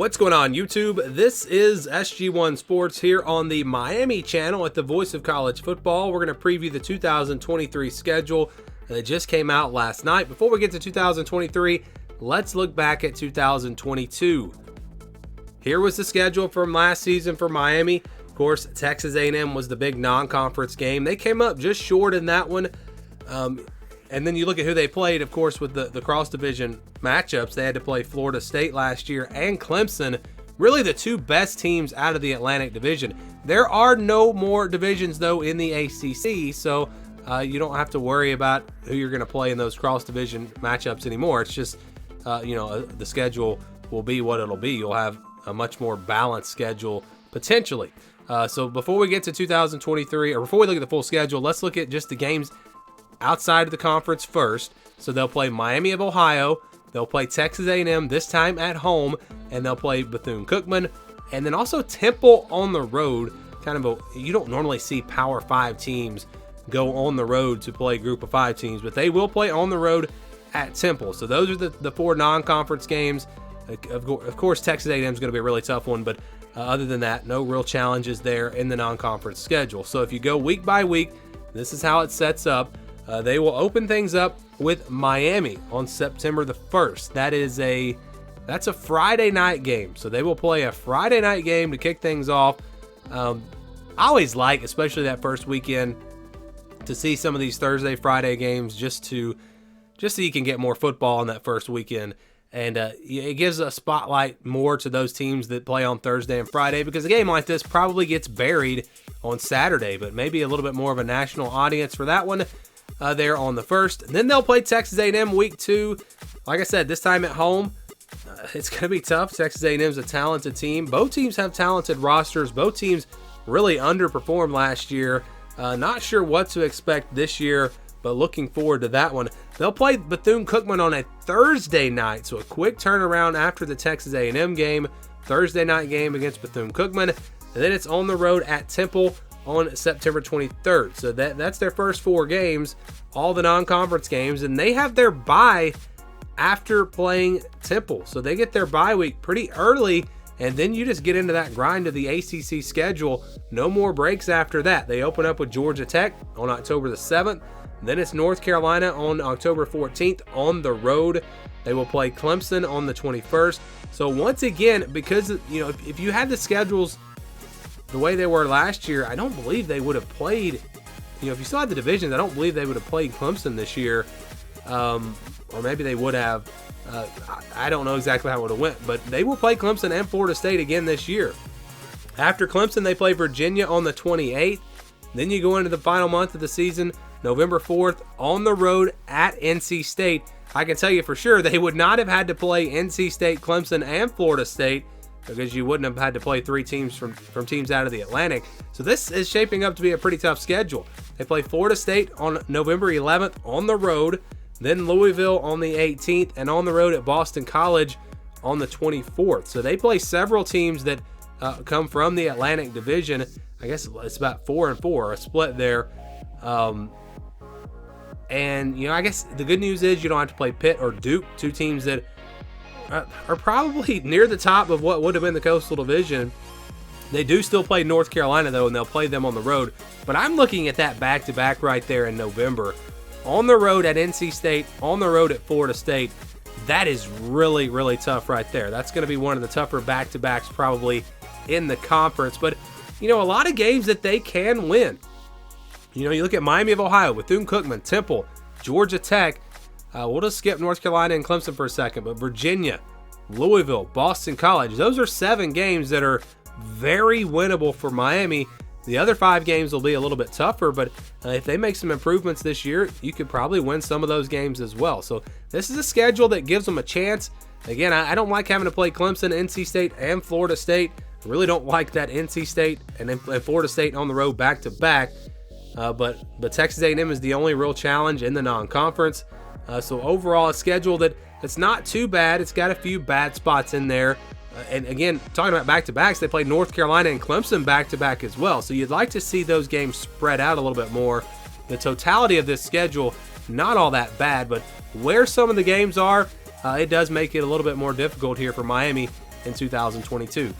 What's going on, YouTube? This is SG1 Sports here on the Miami channel at the Voice of College Football. We're going to preview the 2023 schedule that just came out last night. Before we get to 2023, let's look back at 2022. Here was the schedule from last season for Miami. Of course, Texas A&M was the big non-conference game. They came up just short in that one. And then you look at who they played, of course, with the cross-division matchups. They had to play Florida State last year and Clemson, really the two best teams out of the Atlantic Division. There are no more divisions, though, in the ACC, so you don't have to worry about who you're going to play in those cross-division matchups anymore. It's just, the schedule will be what it'll be. You'll have a much more balanced schedule, potentially. So before we get to 2023, or before we look at the full schedule, let's look at just the games outside of the conference first. So they'll play Miami of Ohio, they'll play Texas A&M, this time at home, and they'll play Bethune-Cookman, and then also Temple on the road. You don't normally see Power 5 teams go on the road to play Group of 5 teams, but they will play on the road at Temple. So those are the four non-conference games. Of course, Texas A&M is going to be a really tough one, but other than that, no real challenges there in the non-conference schedule. So if you go week by week, this is how it sets up. They will open things up with Miami on September the 1st. That's a Friday night game. So they will play a Friday night game to kick things off. I always like, especially that first weekend, to see some of these Thursday, Friday games just so you can get more football on that first weekend. And it gives a spotlight more to those teams that play on Thursday and Friday, because a game like this probably gets buried on Saturday, but maybe a little bit more of a national audience for that one. There on the 1st. Then they'll play Texas A&M week 2. Like I said, this time at home. It's going to be tough. Texas A&M is a talented team. Both teams have talented rosters. Both teams really underperformed last year. Not sure what to expect this year, but looking forward to that one. They'll play Bethune-Cookman on a Thursday night, so a quick turnaround after the Texas A&M game. Thursday night game against Bethune-Cookman. And then it's on the road at Temple on September 23rd. So that's their first 4 games, all the non-conference games, and they have their bye after playing Temple. So they get their bye week pretty early, and then you just get into that grind of the ACC schedule. No more breaks after that. They open up with Georgia Tech on October the 7th. Then it's North Carolina on October 14th on the road. They will play Clemson on the 21st. So once again, because if you had the schedules the way they were last year, I don't believe they would have played, if you still had the divisions, I don't believe they would have played Clemson this year. Or maybe they would have. I don't know exactly how it would have went, but they will play Clemson and Florida State again this year. After Clemson, they play Virginia on the 28th. Then you go into the final month of the season, November 4th, on the road at NC State. I can tell you for sure they would not have had to play NC State, Clemson, and Florida State, because you wouldn't have had to play 3 teams from teams out of the Atlantic. So this is shaping up to be a pretty tough schedule. They play Florida State on November 11th on the road, then Louisville on the 18th, and on the road at Boston College on the 24th. So they play several teams that come from the Atlantic Division. I guess it's about 4-4, a split there. And I guess the good news is you don't have to play Pitt or Duke, 2 teams that are probably near the top of what would have been the Coastal Division. They do still play North Carolina, though, and they'll play them on the road. But I'm looking at that back-to-back right there in November. On the road at NC State, on the road at Florida State. That is really, really tough right there. That's going to be one of the tougher back-to-backs probably in the conference. But, a lot of games that they can win. You look at Miami of Ohio, Bethune-Cookman, Temple, Georgia Tech. We'll just skip North Carolina and Clemson for a second, but Virginia, Louisville, Boston College, those are 7 games that are very winnable for Miami. The other 5 games will be a little bit tougher, but if they make some improvements this year, you could probably win some of those games as well. So this is a schedule that gives them a chance. Again, I don't like having to play Clemson, NC State, and Florida State. I really don't like that NC State and Florida State on the road back-to-back. But Texas A&M is the only real challenge in the non-conference. So overall, a schedule that's not too bad. It's got a few bad spots in there. And again, talking about back-to-backs, they played North Carolina and Clemson back-to-back as well. So you'd like to see those games spread out a little bit more. The totality of this schedule, not all that bad, but where some of the games are, it does make it a little bit more difficult here for Miami in 2022.